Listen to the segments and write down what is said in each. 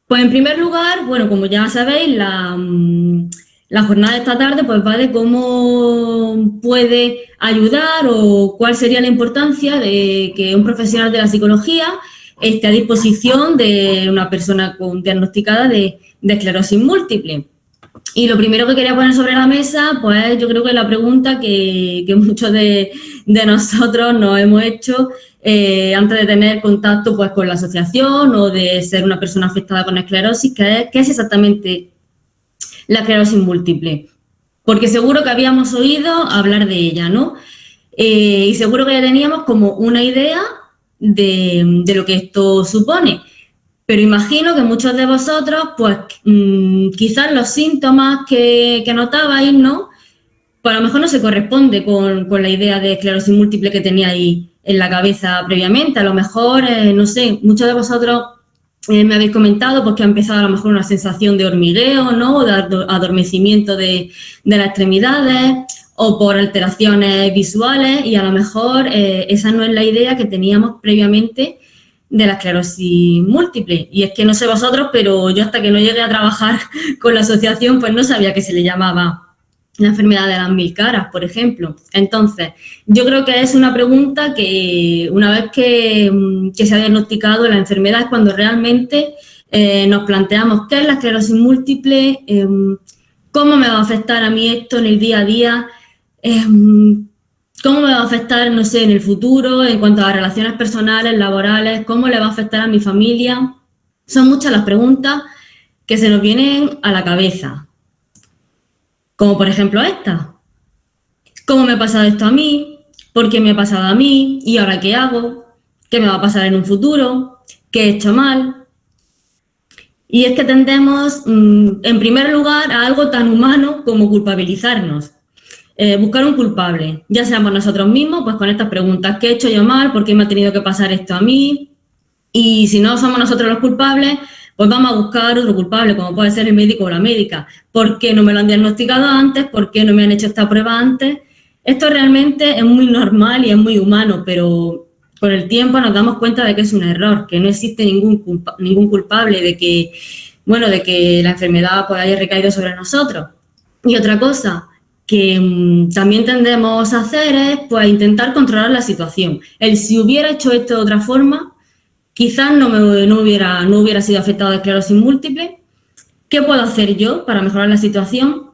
Pues en primer lugar, bueno, como ya sabéis, la jornada de esta tarde pues va de cómo puede ayudar o cuál sería la importancia de que un profesional de la psicología esté a disposición de una persona diagnosticada de esclerosis múltiple. Y lo primero que quería poner sobre la mesa, pues yo creo que es la pregunta que muchos de nosotros nos hemos hecho antes de tener contacto pues, con la asociación o de ser una persona afectada con esclerosis, ¿qué es exactamente la esclerosis múltiple? Porque seguro que habíamos oído hablar de ella, ¿no? Y seguro que ya teníamos como una idea de lo que esto supone. Pero imagino que muchos de vosotros, pues quizás los síntomas que notabais, ¿no? Pues a lo mejor no se corresponde con la idea de esclerosis múltiple que teníais en la cabeza previamente. A lo mejor, no sé, muchos de vosotros me habéis comentado pues, que ha empezado a lo mejor una sensación de hormigueo, ¿no? O de adormecimiento de las extremidades o por alteraciones visuales y a lo mejor esa no es la idea que teníamos previamente de la esclerosis múltiple. Y es que no sé vosotros, pero yo hasta que no llegué a trabajar con la asociación, pues no sabía que se le llamaba la enfermedad de las 1000 caras, por ejemplo. Entonces, yo creo que es una pregunta que una vez que se ha diagnosticado la enfermedad es cuando realmente nos planteamos qué es la esclerosis múltiple, cómo me va a afectar a mí esto en el día a día, cómo me va a afectar, no sé, en el futuro, en cuanto a relaciones personales, laborales, cómo le va a afectar a mi familia. Son muchas las preguntas que se nos vienen a la cabeza. Como por ejemplo esta. ¿Cómo me ha pasado esto a mí? ¿Por qué me ha pasado a mí? ¿Y ahora qué hago? ¿Qué me va a pasar en un futuro? ¿Qué he hecho mal? Y es que tendemos, en primer lugar, a algo tan humano como culpabilizarnos. Buscar un culpable, ya seamos nosotros mismos, pues con estas preguntas, ¿qué he hecho yo mal? ¿Por qué me ha tenido que pasar esto a mí? Y si no somos nosotros los culpables, pues vamos a buscar otro culpable, como puede ser el médico o la médica. ¿Por qué no me lo han diagnosticado antes? ¿Por qué no me han hecho esta prueba antes? Esto realmente es muy normal y es muy humano, pero con el tiempo nos damos cuenta de que es un error, que no existe ningún culpable de que, bueno, de que la enfermedad pues, haya recaído sobre nosotros. Y otra cosa que también tendemos a hacer es pues, intentar controlar la situación. Si hubiera hecho esto de otra forma, quizás no hubiera sido afectado de esclerosis múltiple. ¿Qué puedo hacer yo para mejorar la situación?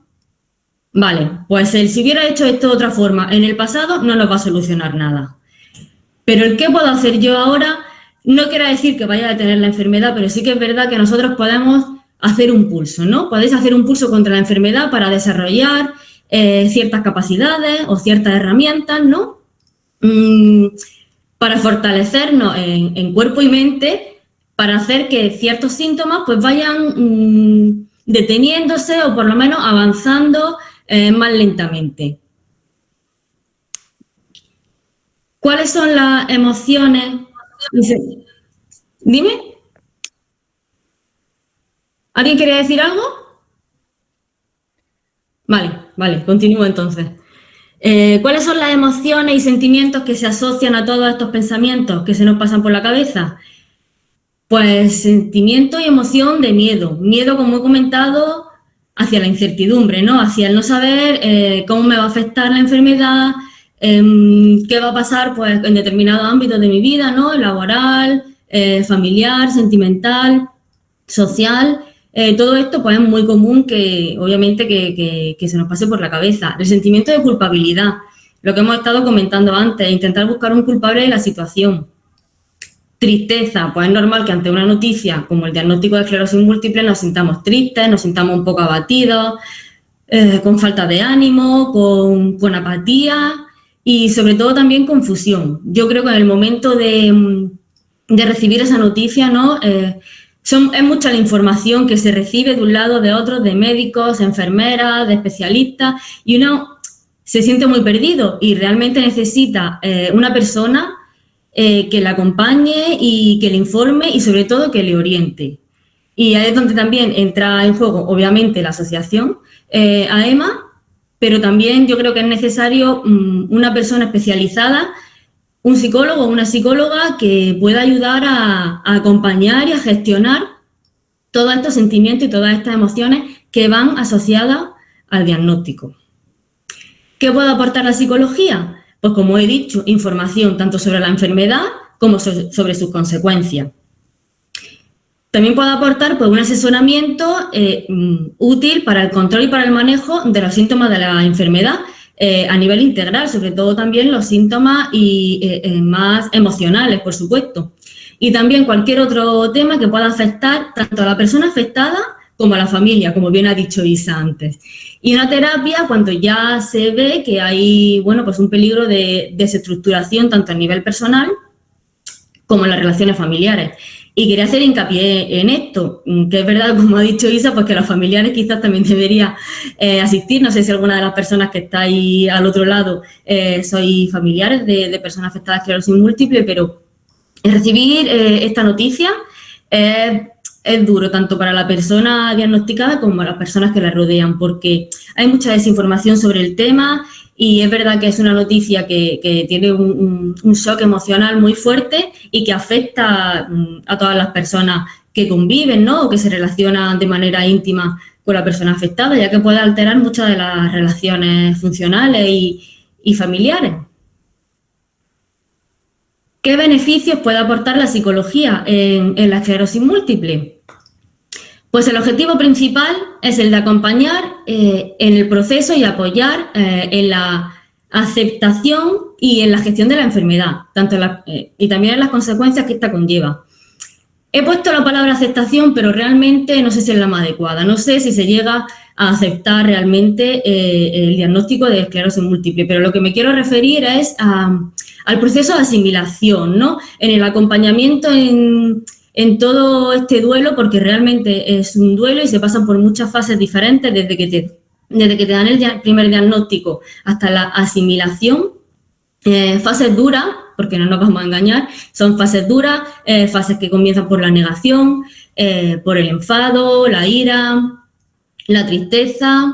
Vale, pues si hubiera hecho esto de otra forma en el pasado, no nos va a solucionar nada. Pero el qué puedo hacer yo ahora no quiere decir que vaya a detener la enfermedad, pero sí que es verdad que nosotros podemos hacer un pulso, ¿no? Podéis hacer un pulso contra la enfermedad para desarrollar ciertas capacidades o ciertas herramientas, ¿no? Para fortalecernos en cuerpo y mente, para hacer que ciertos síntomas pues vayan deteniéndose o por lo menos avanzando más lentamente. ¿Cuáles son las emociones? Dime. ¿Alguien quería decir algo? Vale, continúo entonces. ¿Cuáles son las emociones y sentimientos que se asocian a todos estos pensamientos que se nos pasan por la cabeza? Pues sentimiento y emoción de miedo. Miedo, como he comentado, hacia la incertidumbre, ¿no? Hacia el no saber cómo me va a afectar la enfermedad, qué va a pasar pues, en determinados ámbitos de mi vida, ¿no? Laboral, familiar, sentimental, social. Todo esto pues, es muy común que, obviamente, que se nos pase por la cabeza. El sentimiento de culpabilidad, lo que hemos estado comentando antes, intentar buscar un culpable de la situación. Tristeza, pues es normal que ante una noticia como el diagnóstico de esclerosis múltiple nos sintamos tristes, nos sintamos un poco abatidos, con falta de ánimo, con apatía y sobre todo también confusión. Yo creo que en el momento de recibir esa noticia, ¿no? Es mucha la información que se recibe de un lado, de otro, de médicos, enfermeras, de especialistas y uno se siente muy perdido y realmente necesita una persona que la acompañe y que le informe y sobre todo que le oriente. Y ahí es donde también entra en juego, obviamente, la asociación AEMA, pero también yo creo que es necesario una persona especializada, un psicólogo o una psicóloga que pueda ayudar a acompañar y a gestionar todos estos sentimientos y todas estas emociones que van asociadas al diagnóstico. ¿Qué puede aportar la psicología? Pues como he dicho, información tanto sobre la enfermedad como sobre sus consecuencias. También puede aportar pues, un asesoramiento útil para el control y para el manejo de los síntomas de la enfermedad a nivel integral, sobre todo también los síntomas más emocionales, por supuesto. Y también cualquier otro tema que pueda afectar tanto a la persona afectada como a la familia, como bien ha dicho Isa antes. Y una terapia cuando ya se ve que hay, bueno, pues un peligro de desestructuración tanto a nivel personal como en las relaciones familiares. Y quería hacer hincapié en esto, que es verdad, como ha dicho Isa, pues que los familiares quizás también deberían asistir. No sé si alguna de las personas que está ahí al otro lado sois familiares de personas afectadas de esclerosis múltiple, pero recibir esta noticia es duro tanto para la persona diagnosticada como para las personas que la rodean, porque hay mucha desinformación sobre el tema y es verdad que es una noticia que tiene un shock emocional muy fuerte y que afecta a todas las personas que conviven, ¿no? O que se relacionan de manera íntima con la persona afectada, ya que puede alterar muchas de las relaciones funcionales y familiares. ¿Qué beneficios puede aportar la psicología en la esclerosis múltiple? Pues el objetivo principal es el de acompañar en el proceso y apoyar en la aceptación y en la gestión de la enfermedad, y también en las consecuencias que esta conlleva. He puesto la palabra aceptación, pero realmente no sé si es la más adecuada. No sé si se llega a aceptar realmente el diagnóstico de esclerosis múltiple, pero lo que me quiero referir es al proceso de asimilación, ¿no? En el acompañamiento en todo este duelo, porque realmente es un duelo y se pasan por muchas fases diferentes desde que te dan el primer diagnóstico hasta la asimilación. Fases duras, porque no nos vamos a engañar, son fases duras, fases que comienzan por la negación, por el enfado, la ira, la tristeza,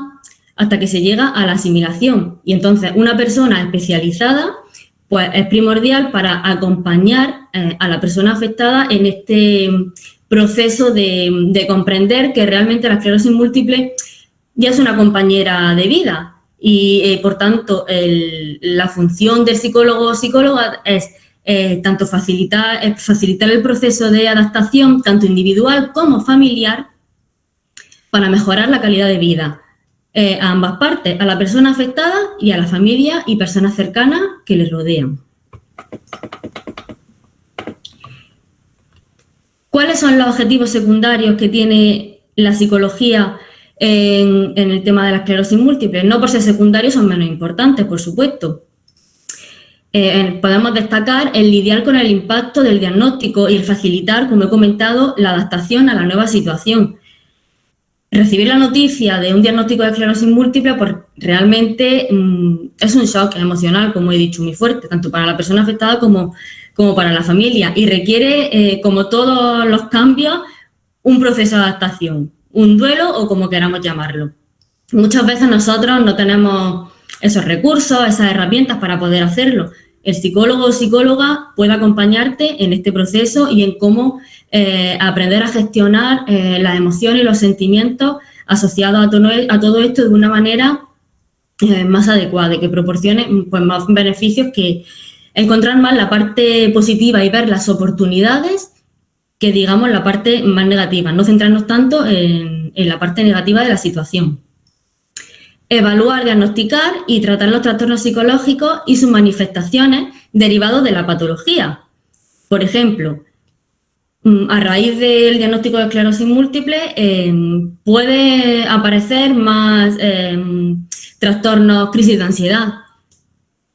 hasta que se llega a la asimilación. Y entonces una persona especializada pues es primordial para acompañar a la persona afectada en este proceso de comprender que realmente la esclerosis múltiple ya es una compañera de vida y, por tanto, la función del psicólogo o psicóloga es tanto facilitar el proceso de adaptación, tanto individual como familiar, para mejorar la calidad de vida a ambas partes, a la persona afectada y a la familia y personas cercanas que les rodean. ¿Cuáles son los objetivos secundarios que tiene la psicología en el tema de la esclerosis múltiple? No por ser secundarios son menos importantes, por supuesto. Podemos destacar el lidiar con el impacto del diagnóstico y el facilitar, como he comentado, la adaptación a la nueva situación. Recibir la noticia de un diagnóstico de esclerosis múltiple pues realmente es un shock emocional, como he dicho, muy fuerte, tanto para la persona afectada como para la familia, y requiere, como todos los cambios, un proceso de adaptación, un duelo o como queramos llamarlo. Muchas veces nosotros no tenemos esos recursos, esas herramientas para poder hacerlo. El psicólogo o psicóloga puede acompañarte en este proceso y en cómo aprender a gestionar las emociones y los sentimientos asociados a todo esto de una manera más adecuada y que proporcione pues, más beneficios, que encontrar más la parte positiva y ver las oportunidades que, digamos, la parte más negativa, no centrarnos tanto en la parte negativa de la situación. Evaluar, diagnosticar y tratar los trastornos psicológicos y sus manifestaciones derivados de la patología. Por ejemplo, a raíz del diagnóstico de esclerosis múltiple puede aparecer más trastornos, crisis de ansiedad,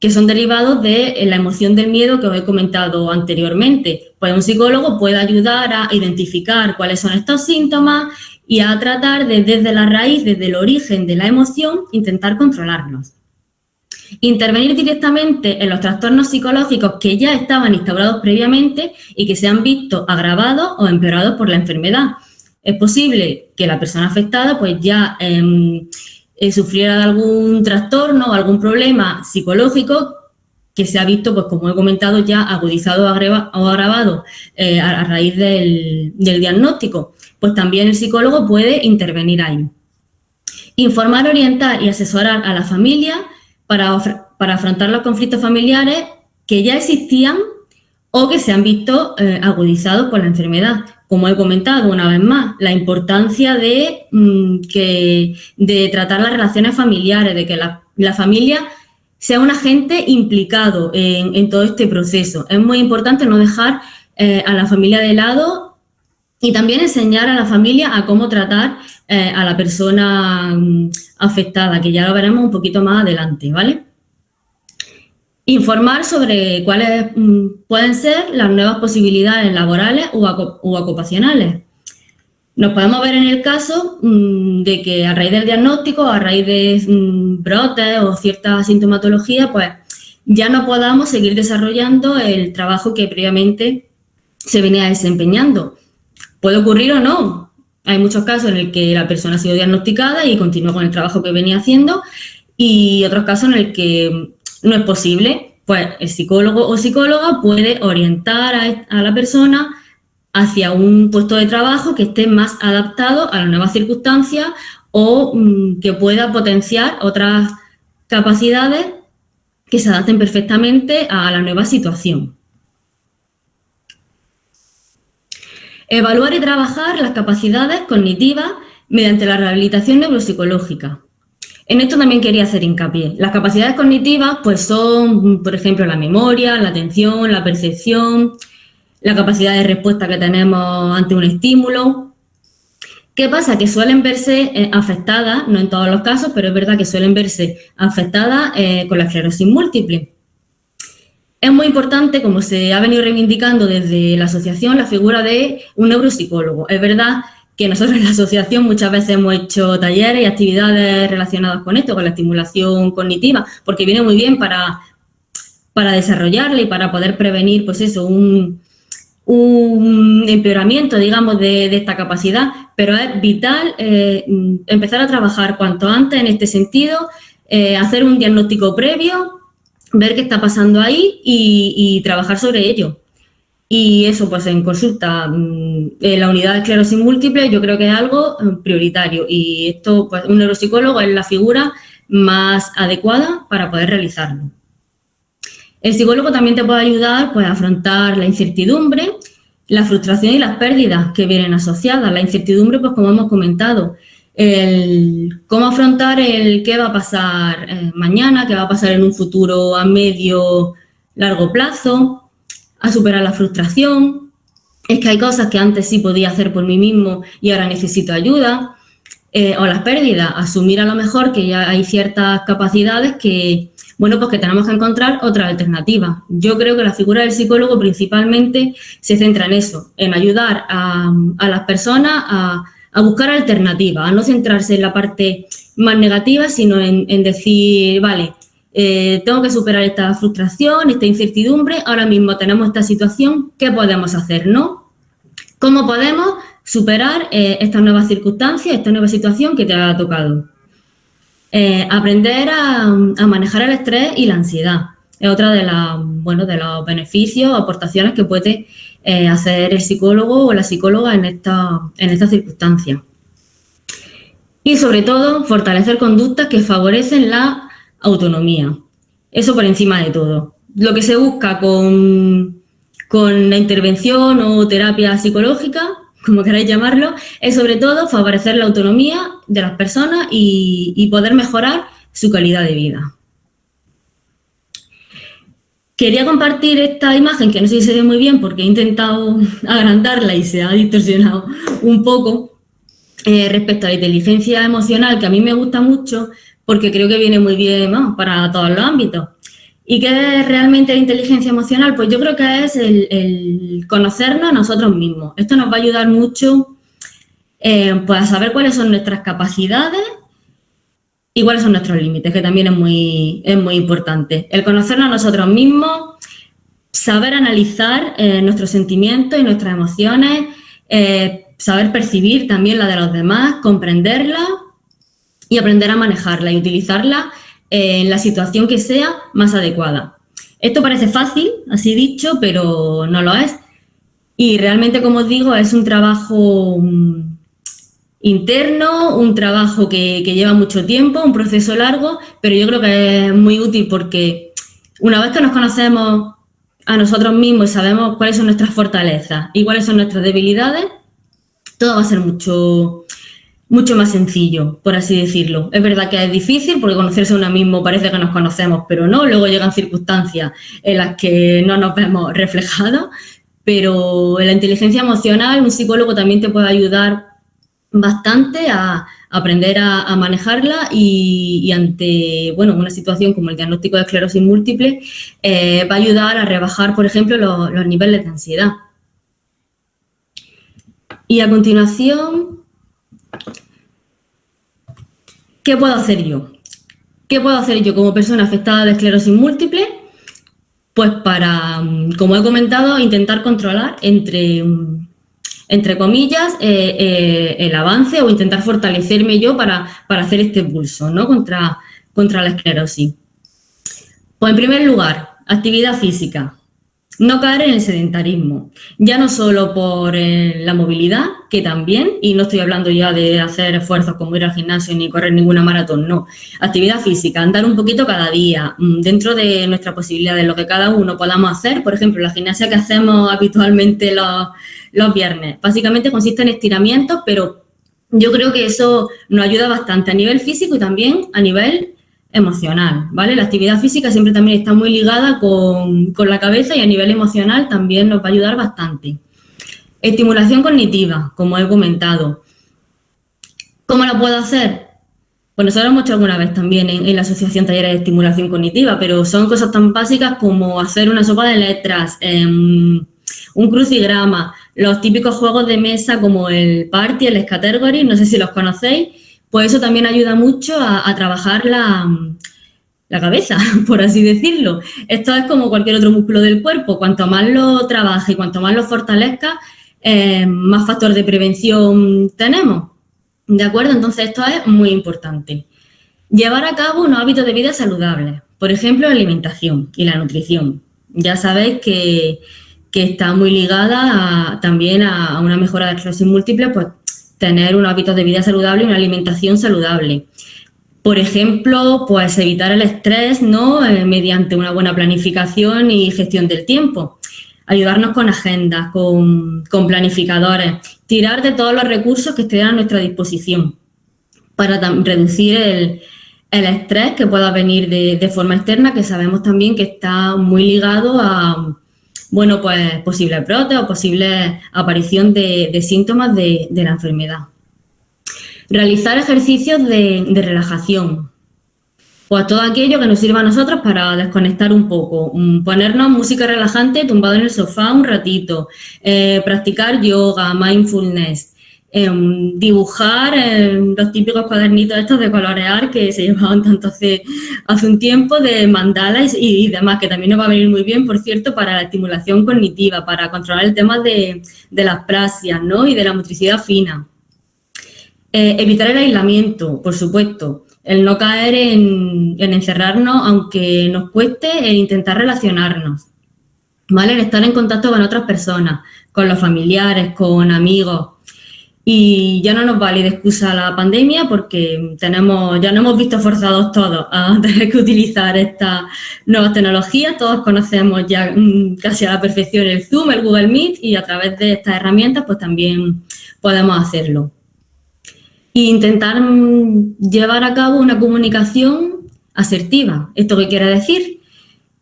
que son derivados de la emoción del miedo que os he comentado anteriormente. Pues un psicólogo puede ayudar a identificar cuáles son estos síntomas y a tratar desde la raíz, desde el origen de la emoción, intentar controlarlos. Intervenir directamente en los trastornos psicológicos que ya estaban instaurados previamente y que se han visto agravados o empeorados por la enfermedad. Es posible que la persona afectada pues ya sufriera de algún trastorno o algún problema psicológico que se ha visto, pues como he comentado, ya agudizado o agravado a raíz del diagnóstico, pues también el psicólogo puede intervenir ahí. Informar, orientar y asesorar a la familia para afrontar los conflictos familiares que ya existían o que se han visto agudizados por la enfermedad. Como he comentado una vez más, la importancia de tratar las relaciones familiares, de que la familia sea un agente implicado en todo este proceso. Es muy importante no dejar a la familia de lado y también enseñar a la familia a cómo tratar a la persona afectada, que ya lo veremos un poquito más adelante, ¿vale? Informar sobre cuáles pueden ser las nuevas posibilidades laborales u ocupacionales. Nos podemos ver en el caso de que a raíz del diagnóstico, a raíz de brotes o cierta sintomatología, pues ya no podamos seguir desarrollando el trabajo que previamente se venía desempeñando. Puede ocurrir o no. Hay muchos casos en el que la persona ha sido diagnosticada y continúa con el trabajo que venía haciendo, y otros casos en el que no es posible. Pues el psicólogo o psicóloga puede orientar a la persona hacia un puesto de trabajo que esté más adaptado a las nuevas circunstancias o que pueda potenciar otras capacidades que se adapten perfectamente a la nueva situación. Evaluar y trabajar las capacidades cognitivas mediante la rehabilitación neuropsicológica. En esto también quería hacer hincapié. Las capacidades cognitivas pues son, por ejemplo, la memoria, la atención, la percepción, la capacidad de respuesta que tenemos ante un estímulo. ¿Qué pasa? Que suelen verse afectadas, no en todos los casos, pero es verdad que suelen verse afectadas con la esclerosis múltiple. Es muy importante, como se ha venido reivindicando desde la asociación, la figura de un neuropsicólogo. Es verdad que nosotros en la asociación muchas veces hemos hecho talleres y actividades relacionadas con esto, con la estimulación cognitiva, porque viene muy bien para desarrollarla y para poder prevenir, pues eso, un empeoramiento, digamos, de esta capacidad, pero es vital empezar a trabajar cuanto antes en este sentido, hacer un diagnóstico previo, ver qué está pasando ahí y trabajar sobre ello. Y eso, pues en consulta, en la unidad de esclerosis múltiple, yo creo que es algo prioritario, y esto, pues un neuropsicólogo es la figura más adecuada para poder realizarlo. El psicólogo también te puede ayudar, pues, a afrontar la incertidumbre, la frustración y las pérdidas que vienen asociadas. La incertidumbre, pues como hemos comentado, cómo afrontar el qué va a pasar mañana, qué va a pasar en un futuro a medio, largo plazo, a superar la frustración. Es que hay cosas que antes sí podía hacer por mí mismo y ahora necesito ayuda. O las pérdidas, asumir a lo mejor que ya hay ciertas capacidades que, bueno, pues que tenemos que encontrar otra alternativa. Yo creo que la figura del psicólogo principalmente se centra en eso, en ayudar a las personas a buscar alternativas, a no centrarse en la parte más negativa, sino en decir, vale, tengo que superar esta frustración, esta incertidumbre, ahora mismo tenemos esta situación, ¿qué podemos hacer, no? ¿Cómo podemos superar estas nuevas circunstancias, esta nueva situación que te ha tocado? Aprender a manejar el estrés y la ansiedad es otra de los beneficios o aportaciones que puede hacer el psicólogo o la psicóloga en esta circunstancia. Y sobre todo, fortalecer conductas que favorecen la autonomía. Eso por encima de todo. Lo que se busca con la intervención o terapia psicológica, como queráis llamarlo, es sobre todo favorecer la autonomía de las personas y poder mejorar su calidad de vida. Quería compartir esta imagen, que no sé si se ve muy bien porque he intentado agrandarla y se ha distorsionado un poco, respecto a la inteligencia emocional, que a mí me gusta mucho porque creo que viene muy bien, ¿no?, para todos los ámbitos. ¿Y qué es realmente la inteligencia emocional? Pues yo creo que es el conocernos a nosotros mismos. Esto nos va a ayudar mucho pues a saber cuáles son nuestras capacidades y cuáles son nuestros límites, que también es muy importante. El conocernos a nosotros mismos, saber analizar nuestros sentimientos y nuestras emociones, saber percibir también la de los demás, comprenderla y aprender a manejarla y utilizarla en la situación que sea más adecuada. Esto parece fácil, así dicho, pero no lo es. Y realmente, como os digo, es un trabajo interno, un trabajo que lleva mucho tiempo, un proceso largo, pero yo creo que es muy útil porque una vez que nos conocemos a nosotros mismos y sabemos cuáles son nuestras fortalezas y cuáles son nuestras debilidades, todo va a ser mucho más sencillo, por así decirlo. Es verdad que es difícil porque conocerse a uno mismo parece que nos conocemos, pero no. Luego llegan circunstancias en las que no nos vemos reflejados, pero en la inteligencia emocional un psicólogo también te puede ayudar bastante a aprender a manejarla y ante una situación como el diagnóstico de esclerosis múltiple va a ayudar a rebajar, por ejemplo, los niveles de ansiedad. Y a continuación, ¿qué puedo hacer yo? ¿Qué puedo hacer yo como persona afectada de esclerosis múltiple? Pues para, como he comentado, intentar controlar entre comillas, el avance o intentar fortalecerme yo para hacer este pulso, ¿no? contra la esclerosis. Pues en primer lugar, actividad física. No caer en el sedentarismo, ya no solo por la movilidad, que también, y no estoy hablando ya de hacer esfuerzos como ir al gimnasio ni correr ninguna maratón, no. Actividad física, andar un poquito cada día, dentro de nuestra posibilidad, de lo que cada uno podamos hacer. Por ejemplo, la gimnasia que hacemos habitualmente los viernes, básicamente consiste en estiramientos, pero yo creo que eso nos ayuda bastante a nivel físico y también a nivel emocional, ¿vale? La actividad física siempre también está muy ligada con la cabeza y a nivel emocional también nos va a ayudar bastante. Estimulación cognitiva, como he comentado. ¿Cómo la puedo hacer? Pues nosotros hemos hecho alguna vez también en la Asociación Talleres de Estimulación Cognitiva, pero son cosas tan básicas como hacer una sopa de letras, un crucigrama, los típicos juegos de mesa como el Party, el Scattergory, no sé si los conocéis. Pues eso también ayuda mucho a trabajar la cabeza, por así decirlo. Esto es como cualquier otro músculo del cuerpo. Cuanto más lo trabaje y cuanto más lo fortalezca, más factor de prevención tenemos. ¿De acuerdo? Entonces esto es muy importante. Llevar a cabo unos hábitos de vida saludables. Por ejemplo, la alimentación y la nutrición. Ya sabéis que está muy ligada también a una mejora de la esclerosis múltiple, pues tener unos hábitos de vida saludable y una alimentación saludable. Por ejemplo, pues evitar el estrés, ¿no? Mediante una buena planificación y gestión del tiempo. Ayudarnos con agendas, con planificadores. Tirar de todos los recursos que estén a nuestra disposición para reducir el estrés que pueda venir de forma externa, que sabemos también que está muy ligado a pues posible brote o posible aparición de síntomas de la enfermedad. Realizar ejercicios de relajación. Pues todo aquello que nos sirva a nosotros para desconectar un poco. Ponernos música relajante tumbado en el sofá un ratito. Practicar yoga, mindfulness. Dibujar los típicos cuadernitos estos de colorear que se llevaban tanto hace un tiempo, de mandalas y demás, que también nos va a venir muy bien, por cierto, para la estimulación cognitiva, para controlar el tema de las praxias, ¿no? Y de la motricidad fina. Evitar el aislamiento, por supuesto, el no caer en encerrarnos, aunque nos cueste, en intentar relacionarnos, ¿vale? En estar en contacto con otras personas, con los familiares, con amigos. Y ya no nos vale de excusa la pandemia porque ya nos hemos visto forzados todos a tener que utilizar estas nuevas tecnologías. Todos conocemos ya casi a la perfección el Zoom, el Google Meet, y a través de estas herramientas pues también podemos hacerlo. E intentar llevar a cabo una comunicación asertiva. ¿Esto qué quiere decir?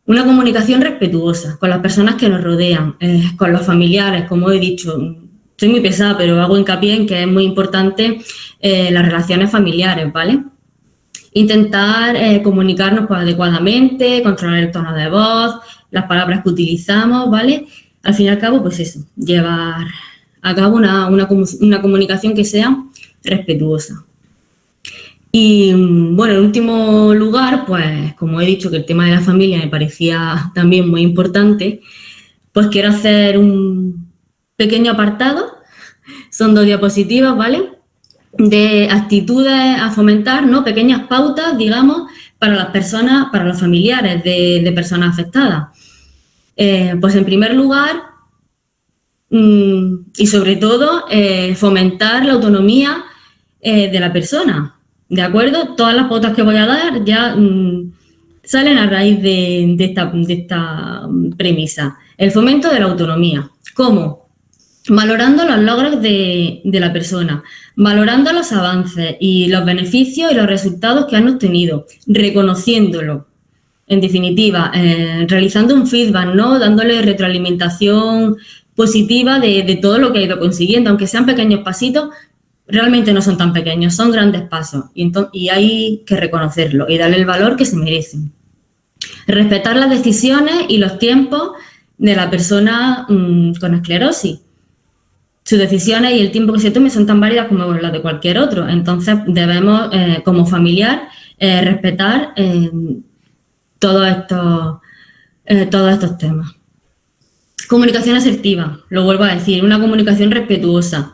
Una comunicación respetuosa con las personas que nos rodean, con los familiares, como he dicho. Soy muy pesada, pero hago hincapié en que es muy importante las relaciones familiares, ¿vale? Intentar comunicarnos pues, adecuadamente, controlar el tono de voz, las palabras que utilizamos, ¿vale? Al fin y al cabo, pues eso, llevar a cabo una comunicación que sea respetuosa. Y bueno, en último lugar, pues como he dicho que el tema de la familia me parecía también muy importante, pues quiero hacer un pequeño apartado, son 2 diapositivas, ¿vale? De actitudes a fomentar, ¿no? Pequeñas pautas, digamos, para las personas, para los familiares de personas afectadas? Pues en primer lugar, y sobre todo, fomentar la autonomía de la persona, ¿de acuerdo? Todas las pautas que voy a dar ya salen a raíz de esta premisa. El fomento de la autonomía. ¿Cómo? Valorando los logros de la persona, valorando los avances y los beneficios y los resultados que han obtenido, reconociéndolo. En definitiva, realizando un feedback, ¿no? Dándole retroalimentación positiva de todo lo que ha ido consiguiendo, aunque sean pequeños pasitos, realmente no son tan pequeños, son grandes pasos y hay que reconocerlo y darle el valor que se merecen. Respetar las decisiones y los tiempos de la persona con esclerosis. Sus decisiones y el tiempo que se tome son tan válidas como las de cualquier otro. Entonces, debemos, como familiar, respetar todos estos temas. Comunicación asertiva, lo vuelvo a decir, una comunicación respetuosa.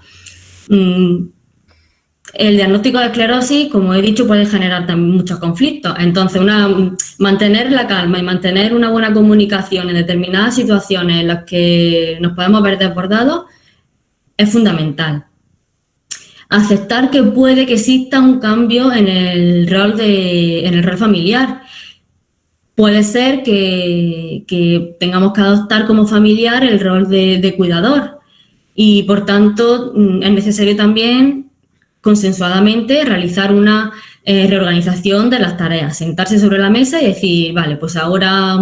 El diagnóstico de esclerosis, como he dicho, puede generar también muchos conflictos. Entonces, mantener la calma y mantener una buena comunicación en determinadas situaciones en las que nos podemos ver desbordados es fundamental. Aceptar que puede que exista un cambio en el rol familiar. Puede ser que tengamos que adoptar como familiar el rol de cuidador y, por tanto, es necesario también consensuadamente realizar una reorganización de las tareas, sentarse sobre la mesa y decir, vale, pues ahora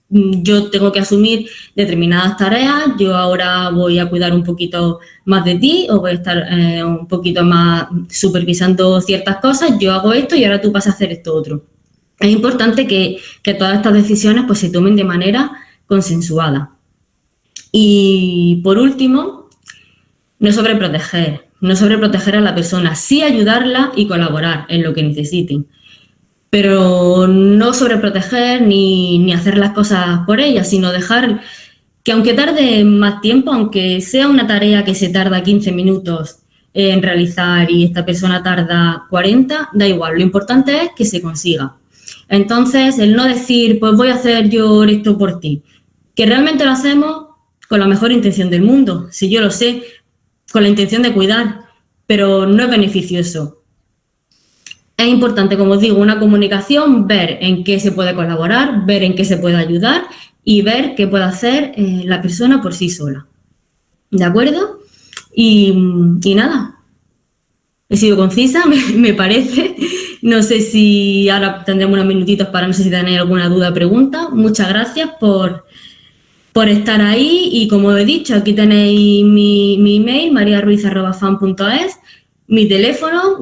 yo tengo que asumir determinadas tareas, yo ahora voy a cuidar un poquito más de ti o voy a estar un poquito más supervisando ciertas cosas, yo hago esto y ahora tú vas a hacer esto otro. Es importante que todas estas decisiones pues, se tomen de manera consensuada. Y, por último, no sobreproteger a la persona, sí ayudarla y colaborar en lo que necesiten, pero no sobreproteger ni hacer las cosas por ella, sino dejar que aunque tarde más tiempo, aunque sea una tarea que se tarda 15 minutos en realizar y esta persona tarda 40, da igual, lo importante es que se consiga. Entonces, el no decir, pues voy a hacer yo esto por ti, que realmente lo hacemos con la mejor intención del mundo, si yo lo sé, con la intención de cuidar, pero no es beneficioso. Es importante, como os digo, una comunicación, ver en qué se puede colaborar, ver en qué se puede ayudar y ver qué puede hacer la persona por sí sola. ¿De acuerdo? Y nada, he sido concisa, me parece. No sé si ahora tendremos unos minutitos para no sé si tenéis alguna duda o pregunta. Muchas gracias por estar ahí y, como he dicho, aquí tenéis mi email, mariaruiz@fan.es, mi teléfono.